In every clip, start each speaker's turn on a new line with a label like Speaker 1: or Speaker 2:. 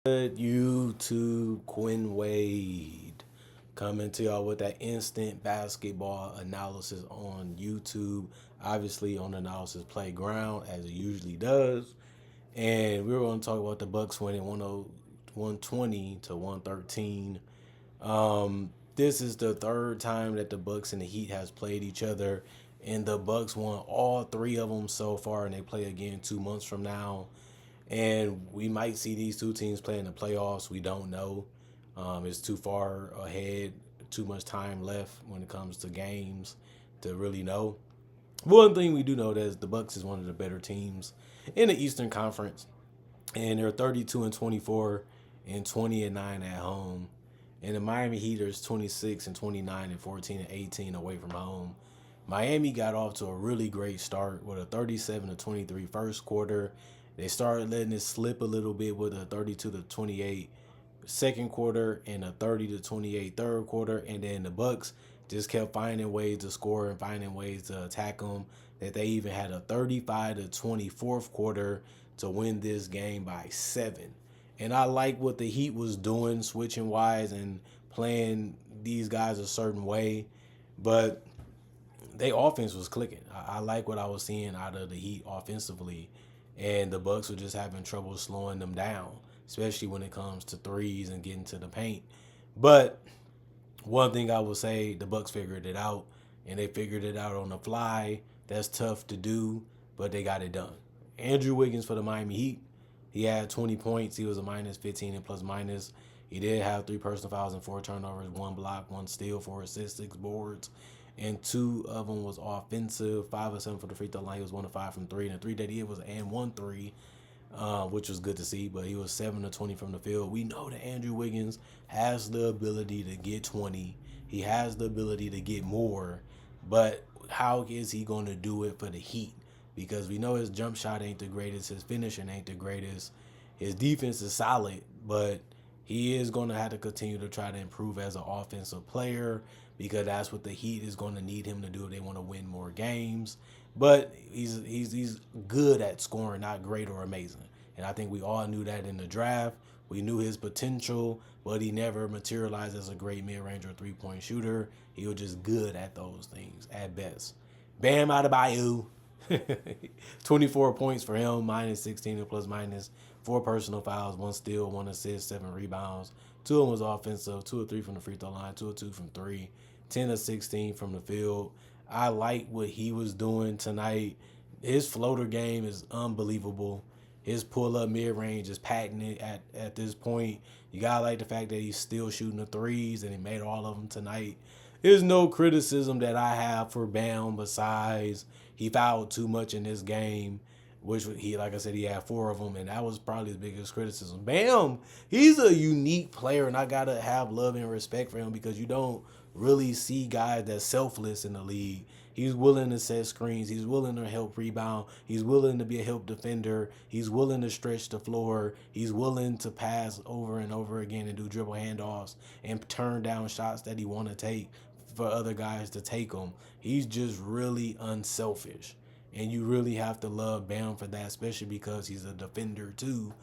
Speaker 1: YouTube, Quinn Wade coming to y'all with that instant basketball analysis on YouTube, obviously on Analysis Playground as it usually does. And we were going to talk about the Bucks winning 120 to 113. This is the third time that the Bucks and the Heat has played each other, and the Bucks won all three of them so far, and they play again 2 months from now. And we might see these two teams play in the playoffs. We don't know. It's too far ahead, too much time left when it comes to games to really know. One thing we do know is the Bucks is one of the better teams in the Eastern Conference, and they're 32 and 24 and 20 and 9 at home. And the Miami Heat are 26 and 29 and 14 and 18 away from home. Miami got off to a really great start with a 37 to 23 first quarter. They started letting it slip a little bit with a 32 to 28 second quarter and a 30 to 28 third quarter, and then the Bucks just kept finding ways to score and finding ways to attack them. That they even had a 35 to 20 fourth quarter to win this game by 7. And I like what the Heat was doing, switching wise and playing these guys a certain way, but their offense was clicking. I like what I was seeing out of the Heat offensively, and the Bucks were just having trouble slowing them down, especially when it comes to threes and getting to the paint. But one thing I will say, the Bucks figured it out, and they figured it out on the fly. That's tough to do, but they got it done. Andrew Wiggins for the Miami Heat, he had 20 points. He was a minus 15 and plus minus. He did have 3 personal fouls and 4 turnovers, 1 block, 1 steal, 4 assists, 6 boards, and 2 of them was offensive. 5 of 7 for the free throw line. He was 1 of 5 from 3, and the 3 that he hit was and 1 3, which was good to see. But he was 7 of 20 from the field. We know that Andrew Wiggins has the ability to get 20. He has the ability to get more, but how is he going to do it for the Heat? Because we know his jump shot ain't the greatest, his finishing ain't the greatest, his defense is solid, but he is going to have to continue to try to improve as an offensive player, because that's what the Heat is going to need him to do if they want to win more games. But he's good at scoring, not great or amazing. And I think we all knew that in the draft. We knew his potential, but he never materialized as a great mid-range or three-point shooter. He was just good at those things at best. Bam Adebayo. 24 points for him, minus 16 and plus minus, 4 personal fouls, 1 steal, 1 assist, 7 rebounds. 2 of them was offensive, 2 or 3 from the free throw line, 2 or 2 from 3, 10 of 16 from the field. I like what he was doing tonight. His floater game is unbelievable. His pull-up mid-range is patented at this point. You got to like the fact that he's still shooting the threes, and he made all of them tonight. There's no criticism that I have for Bam besides he fouled too much in this game, which he, like I said, he had 4 of them, and that was probably his biggest criticism. Bam, he's a unique player, and I got to have love and respect for him, because you don't really see guys that's selfless in the league. He's willing to set screens. He's willing to help rebound. He's willing to be a help defender. He's willing to stretch the floor. He's willing to pass over and over again and do dribble handoffs and turn down shots that he want to take for other guys to take them. He's just really unselfish. And you really have to love Bam for that, especially because he's a defender too.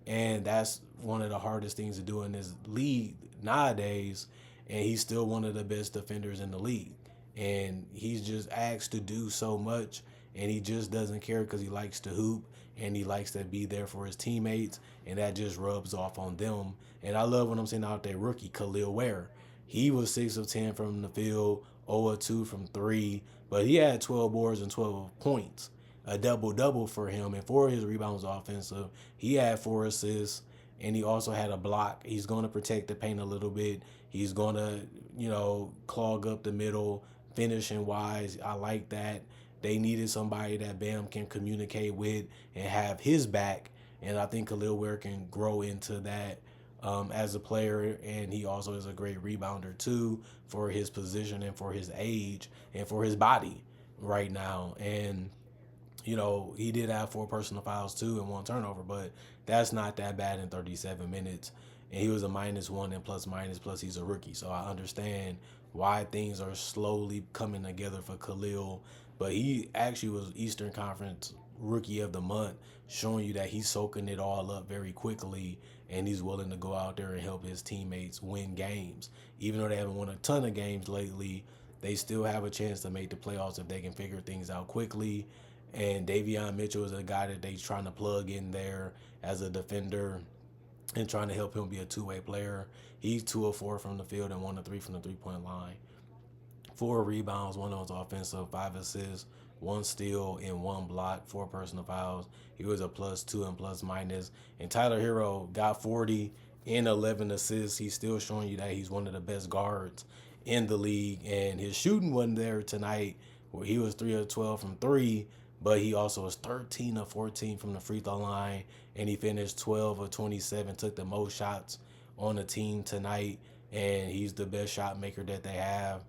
Speaker 1: And that's one of the hardest things to do in this league nowadays. And he's still one of the best defenders in the league. And he's just asked to do so much, and he just doesn't care because he likes to hoop and he likes to be there for his teammates, and that just rubs off on them. And I love when I'm seeing out there rookie Khalil Ware. He was 6 of 10 from the field, 0 of 2 from 3, but he had 12 boards and 12 points, a double-double for him, and 4 of his rebounds offensive. He had 4 assists, and he also had a block. He's going to protect the paint a little bit. He's going to, clog up the middle, finishing wise. I like that. They needed somebody that Bam can communicate with and have his back, and I think Khalil Ware can grow into that as a player, and he also is a great rebounder too for his position and for his age and for his body right now. And he did have 4 personal fouls too and 1 turnover, but that's not that bad in 37 minutes. And he was a -1 and plus minus, plus he's a rookie. So I understand why things are slowly coming together for Khalil. But he actually was Eastern Conference Rookie of the Month, showing you that he's soaking it all up very quickly and he's willing to go out there and help his teammates win games. Even though they haven't won a ton of games lately, they still have a chance to make the playoffs if they can figure things out quickly. And Davion Mitchell is a guy that they're trying to plug in there as a defender and trying to help him be a two-way player. He's 2 of 4 from the field and 1 of 3 from the three-point line. 4 rebounds, 1 of those offensive, 5 assists, 1 steal, and 1 block, 4 personal fouls. He was a +2 and plus minus. And Tyler Hero got 40 and 11 assists. He's still showing you that he's one of the best guards in the league. And his shooting wasn't there tonight, where he was 3 of 12 from 3, but he also was 13 of 14 from the free throw line. And he finished 12 of 27, took the most shots on the team tonight. And he's the best shot maker that they have,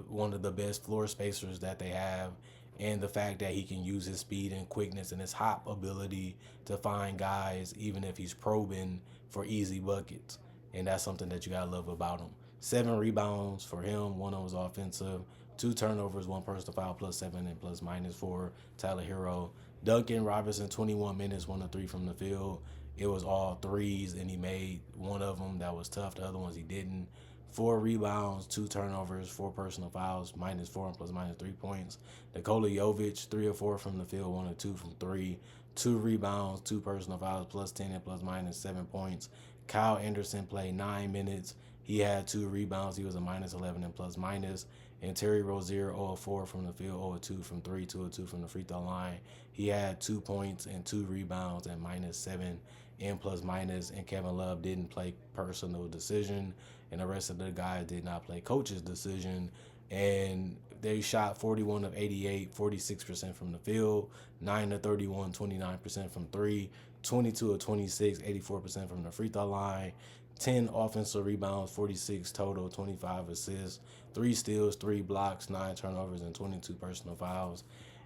Speaker 1: one of the best floor spacers that they have, and the fact that he can use his speed and quickness and his hop ability to find guys even if he's probing for easy buckets. And that's something that you gotta love about him. 7 rebounds for him, 1 of was offensive, 2 turnovers, 1 personal foul, +7 and plus minus for Tyler Hero. Duncan Robinson, 21 minutes, 1 of 3 from the field. It was all threes, and he made one of them that was tough. The other ones he didn't. 4 rebounds, 2 turnovers, 4 personal fouls, -4 and plus minus 3 points. Nikola Jovic, 3 of 4 from the field, 1 of 2 from 3. 2 rebounds, 2 personal fouls, +10 and plus minus 7 points. Kyle Anderson played 9 minutes. He had 2 rebounds. He was a -11 and plus minus. And Terry Rozier, 0 of 4 from the field, 0 of 2 from 3, 2 of 2 from the free throw line. He had 2 points and 2 rebounds and -7 and plus minus. And Kevin Love didn't play personal decision, and the rest of the guys did not play coach's decision. And they shot 41 of 88, 46% from the field, 9 of 31, 29% from 3, 22 of 26, 84% from the free throw line, 10 offensive rebounds, 46 total, 25 assists, 3 steals, 3 blocks, 9 turnovers, and 22 personal fouls.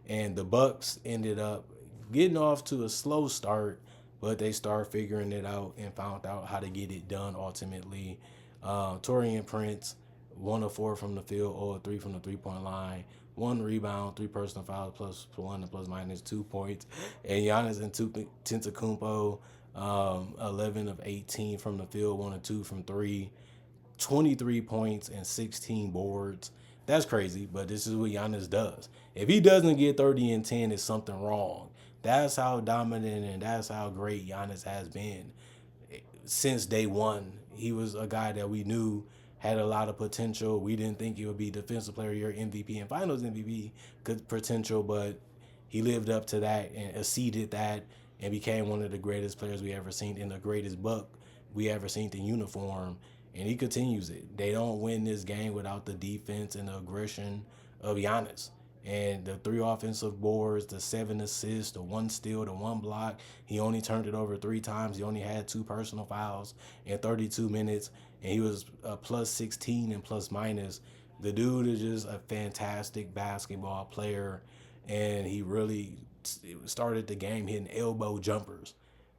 Speaker 1: And the Bucks ended up getting off to a slow start, but they started figuring it out and found out how to get it done ultimately. Torian Prince, 1 of 4 from the field, 0 of 3 from the three-point line, 1 rebound, 3 personal fouls, +1 and plus minus 2 points. And Giannis Antetokounmpo, 11 of 18 from the field, 1 of 2 from 3, 23 points and 16 boards. That's crazy, but this is what Giannis does. If he doesn't get 30 and 10, it's something wrong. That's how dominant and that's how great Giannis has been since day one. He was a guy that we knew had a lot of potential. We didn't think he would be Defensive Player of the Year, MVP, and Finals MVP potential, but he lived up to that and exceeded that and became one of the greatest players we ever seen and the greatest Buck we ever seen in uniform. And he continues it. They don't win this game without the defense and the aggression of Giannis. And the 3 offensive boards, the 7 assists, the 1 steal, the 1 block. He only turned it over 3 times. He only had 2 personal fouls in 32 minutes. And he was a +16 and plus minus. The dude is just a fantastic basketball player. And he really started the game hitting elbow jumpers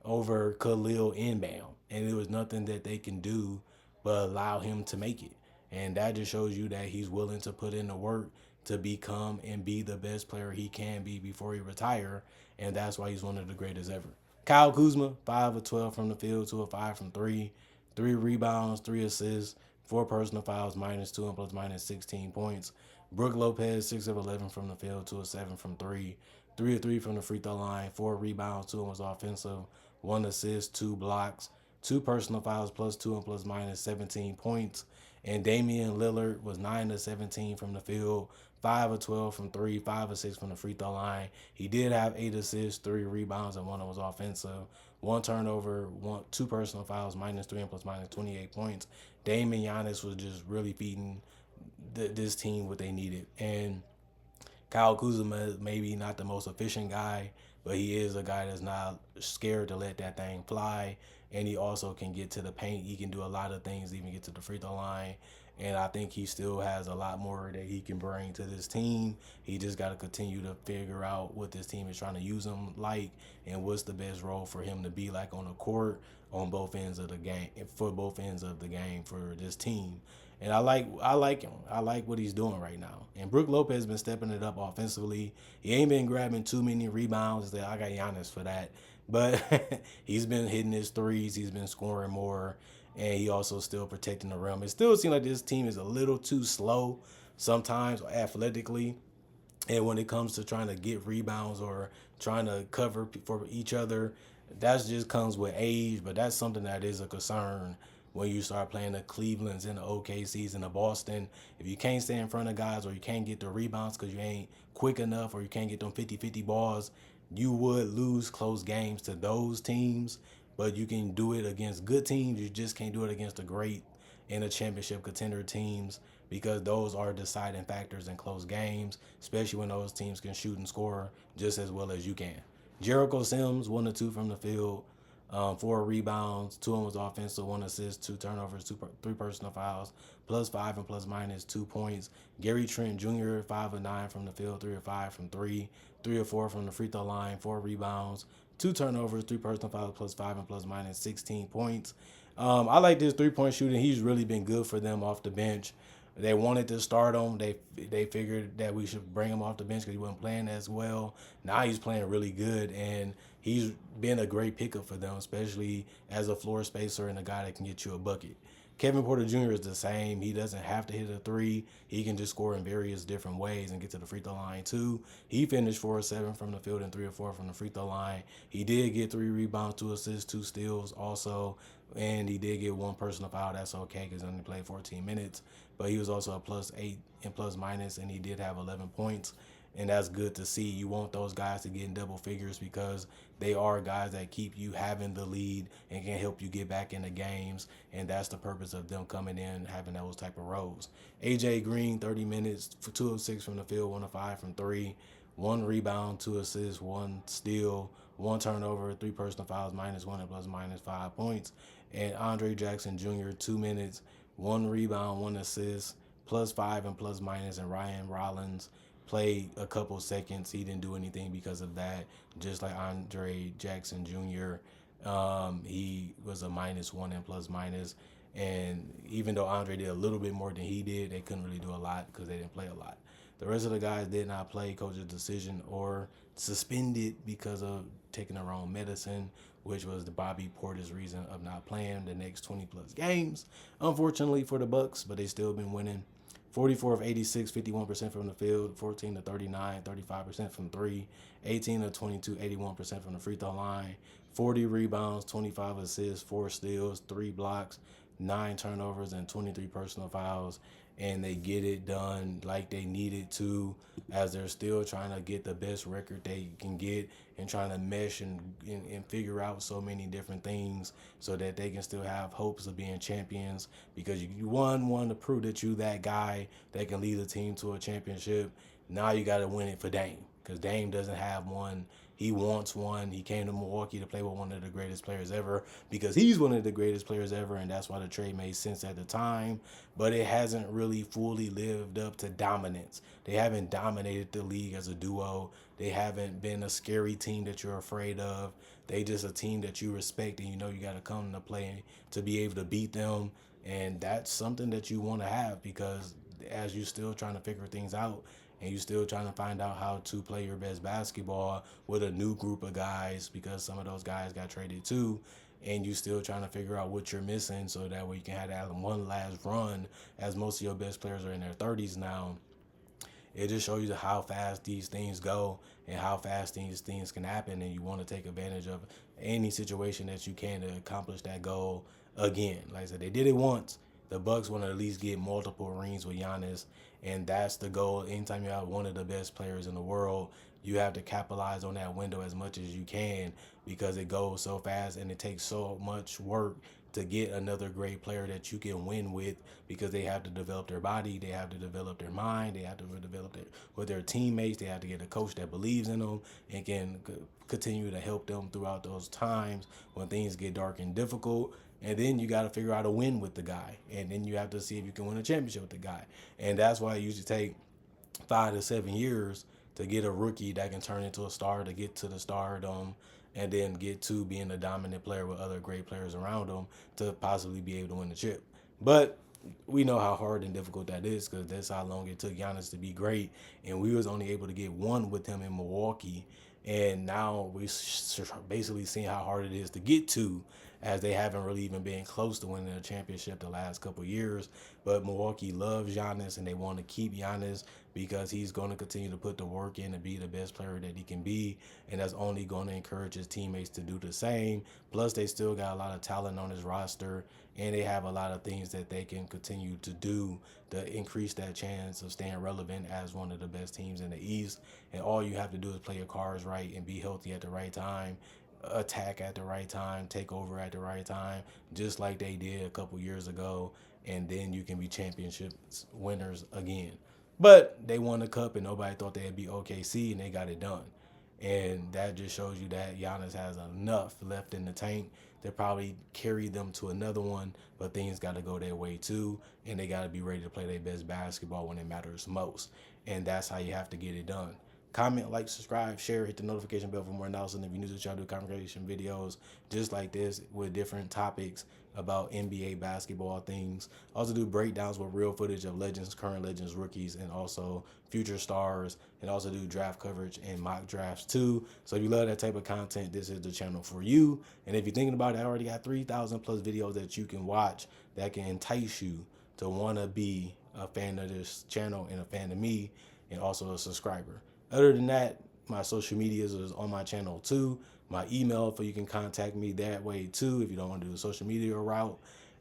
Speaker 1: over Khalil inbound. And there was nothing that they can do but allow him to make it. And that just shows you that he's willing to put in the work to become and be the best player he can be before he retire. And that's why he's one of the greatest ever. Kyle Kuzma, 5 of 12 from the field, 2 of 5 from 3, 3 rebounds, 3 assists, 4 personal fouls, -2 and plus minus 16 points. Brook Lopez, 6 of 11 from the field, 2 of 7 from 3, 3 of 3 from the free throw line, 4 rebounds, 2 was offensive, 1 assist, 2 blocks, 2 personal fouls, +2 and plus minus 17 points. And Damian Lillard was 9 of 17 from the field, 5 of 12 from 3, 5 of 6 from the free throw line. He did have 8 assists, 3 rebounds, and 1 was offensive. 1 turnover, 2 personal fouls, -3 and plus minus 28 points. Dame and Giannis was just really feeding this team what they needed. And Kyle Kuzma is maybe not the most efficient guy, but he is a guy that's not scared to let that thing fly. And he also can get to the paint. He can do a lot of things, even get to the free throw line. And I think he still has a lot more that he can bring to this team. He just got to continue to figure out what this team is trying to use him like and what's the best role for him to be like on the court on both ends of the game, for both ends of the game for this team. And I like him. I like what he's doing right now. And Brook Lopez has been stepping it up offensively. He ain't been grabbing too many rebounds. honestly, I got Giannis for that. But he's been hitting his threes. He's been scoring more, and he also still protecting the rim. It still seems like this team is a little too slow sometimes athletically, and when it comes to trying to get rebounds or trying to cover for each other, that just comes with age. But that's something that is a concern when you start playing the Clevelands and the OKCs and the Boston. If you can't stay in front of guys or you can't get the rebounds because you ain't quick enough or you can't get them 50-50 balls, you would lose close games to those teams. But you can do it against good teams. You just can't do it against the great and the championship contender teams, because those are deciding factors in close games, especially when those teams can shoot and score just as well as you can. Jericho Sims, 1 or 2 from the field, 4 rebounds, 2 of them was offensive, 1 assist, 2 turnovers, three personal fouls, +5 and +- 2 points. Gary Trent Jr., 5 of 9 from the field, 3 of 5 from three, 3 of 4 from the free throw line, 4 rebounds, 2 turnovers, 3 personal fouls, +5 and +- 16 points. I like this 3-point shooting. He's really been good for them off the bench. They wanted to start him. They figured that we should bring him off the bench because he wasn't playing as well. Now he's playing really good, and he's been a great pickup for them, especially as a floor spacer and a guy that can get you a bucket. Kevin Porter Jr. is the same. He doesn't have to hit a three. He can just score in various different ways and get to the free throw line too. He finished 4 of 7 from the field and 3 of 4 from the free throw line. He did get 3 rebounds, 2 assists, 2 steals also, and he did get 1 personal foul. That's okay because he only played 14 minutes. But he was also a +8 and +- and he did have 11 points. And that's good to see. You want those guys to get in double figures because they are guys that keep you having the lead and can help you get back into games. And that's the purpose of them coming in, having those type of roles. AJ Green, 30 minutes, 2 of 6 from the field, 1 of 5 from three, 1 rebound, 2 assists, 1 steal, 1 turnover, 3 personal fouls, -1 and +- 5 points. And Andre Jackson Jr., 2 minutes, 1 rebound, 1 assist, +5 and +-. And Ryan Rollins played a couple seconds. He didn't do anything because of that. Just like Andre Jackson Jr., he was a -1 and +-. And even though Andre did a little bit more than he did, they couldn't really do a lot because they didn't play a lot. The rest of the guys did not play. Coach's decision or suspended because of taking the wrong medicine, which was the Bobby Porter's reason of not playing the next 20 plus games. Unfortunately for the Bucks, but they still been winning. 44 of 86, 51% from the field, 14 of 39, 35% from three, 18 of 22, 81% from the free throw line, 40 rebounds, 25 assists, 4 steals, 3 blocks, 9 turnovers, and 23 personal fouls. And they get it done like they needed to, as they're still trying to get the best record they can get and trying to mesh and figure out so many different things so that they can still have hopes of being champions, because you want to prove that you that guy that can lead a team to a championship. Now you got to win it for Dame, because Dame doesn't have one. He wants one. He came to Milwaukee to play with one of the greatest players ever because he's one of the greatest players ever, and that's why the trade made sense at the time. But it hasn't really fully lived up to dominance. They haven't dominated the league as a duo. They haven't been a scary team that you're afraid of. They just a team that you respect, and you know you got to come to play to be able to beat them. And that's something that you want to have, because as you're still trying to figure things out, and you're still trying to find out how to play your best basketball with a new group of guys, because some of those guys got traded too, and you still trying to figure out what you're missing so that way you can have that one last run, as most of your best players are in their 30s now. It just shows you how fast these things go and how fast these things can happen, and you want to take advantage of any situation that you can to accomplish that goal again. Like I said, they did it once. The Bucks want to at least get multiple rings with Giannis, and that's the goal. Anytime you have one of the best players in the world, you have to capitalize on that window as much as you can, because it goes so fast and it takes so much work to get another great player that you can win with, because they have to develop their body, they have to develop their mind, they have to develop with their teammates, they have to get a coach that believes in them and can continue to help them throughout those times when things get dark and difficult. And then you got to figure out a win with the guy, and then you have to see if you can win a championship with the guy. And that's why it usually take 5 to 7 years to get a rookie that can turn into a star, to get to the stardom, and then get to being a dominant player with other great players around him to possibly be able to win the chip. But we know how hard and difficult that is, because that's how long it took Giannis to be great, and we was only able to get one with him in Milwaukee. And now we basically seeing how hard it is to get to, as they haven't really even been close to winning a championship the last couple of years. But Milwaukee loves Giannis, and they want to keep Giannis because he's going to continue to put the work in and be the best player that he can be. And that's only going to encourage his teammates to do the same. Plus, they still got a lot of talent on his roster, and they have a lot of things that they can continue to do to increase that chance of staying relevant as one of the best teams in the East. And all you have to do is play your cards right and be healthy at the right time, attack at the right time, take over at the right time, just like they did a couple years ago. And then you can be championship winners again. But they won the cup, and nobody thought they'd be OKC, and they got it done. And that just shows you that Giannis has enough left in the tank to probably carry them to another one. But things got to go their way too, and they got to be ready to play their best basketball when it matters most. And that's how you have to get it done. Comment, like, subscribe, share, hit the notification bell for more analysis. And if you're new to the channel, I do conversation videos just like this with different topics about NBA basketball things. I also do breakdowns with real footage of legends, current legends, rookies, and also future stars. And also do draft coverage and mock drafts too. So if you love that type of content, this is the channel for you. And if you're thinking about it, I already got 3,000 plus videos that you can watch that can entice you to want to be a fan of this channel and a fan of me, and also a subscriber. Other than that, my social medias is on my channel too. My email, for you can contact me that way too if you don't want to do the social media route.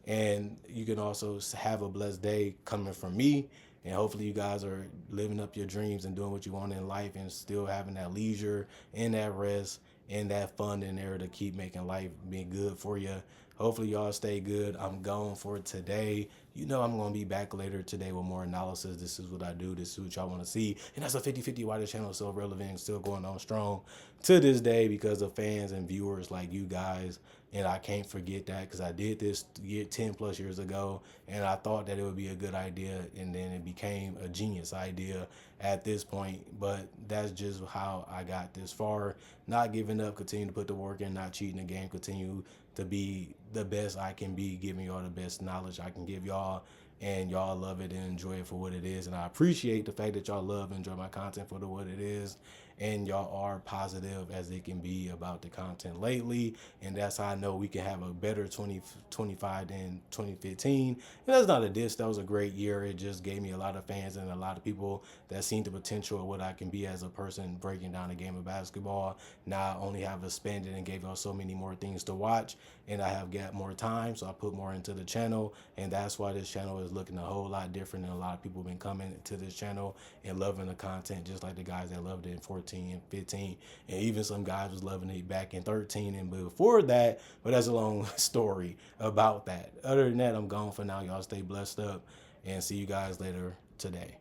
Speaker 1: And you can also have a blessed day coming from me. And hopefully you guys are living up your dreams and doing what you want in life, and still having that leisure and that rest and that fun in there to keep making life be good for you. Hopefully y'all stay good. I'm going for today. You know I'm going to be back later today with more analysis. This is what I do. This is what y'all want to see. And that's a 50-50 why the channel is so relevant and still going on strong to this day because of fans and viewers like you guys. And I can't forget that because I did this 10 plus years ago, and I thought that it would be a good idea, and then it became a genius idea at this point. But that's just how I got this far. Not giving up, continue to put the work in, not cheating the game, continue to be the best I can be, giving y'all the best knowledge I can give y'all, and y'all love it and enjoy it for what it is. And I appreciate the fact that y'all love and enjoy my content for what it is, and y'all are positive as it can be about the content lately. And that's how I know we can have a better 2025 than 2015. And that's not a diss, that was a great year. It just gave me a lot of fans and a lot of people that seen the potential of what I can be as a person breaking down the game of basketball. Now I only have expanded and gave y'all so many more things to watch, and I have got more time, so I put more into the channel. And that's why this channel is looking a whole lot different, and a lot of people have been coming to this channel and loving the content, just like the guys that loved it in 14 and 15, and even some guys was loving it back in 13 and before that. But that's a long story about that. Other than that, I'm gone for now. Y'all stay blessed up, and see you guys later today.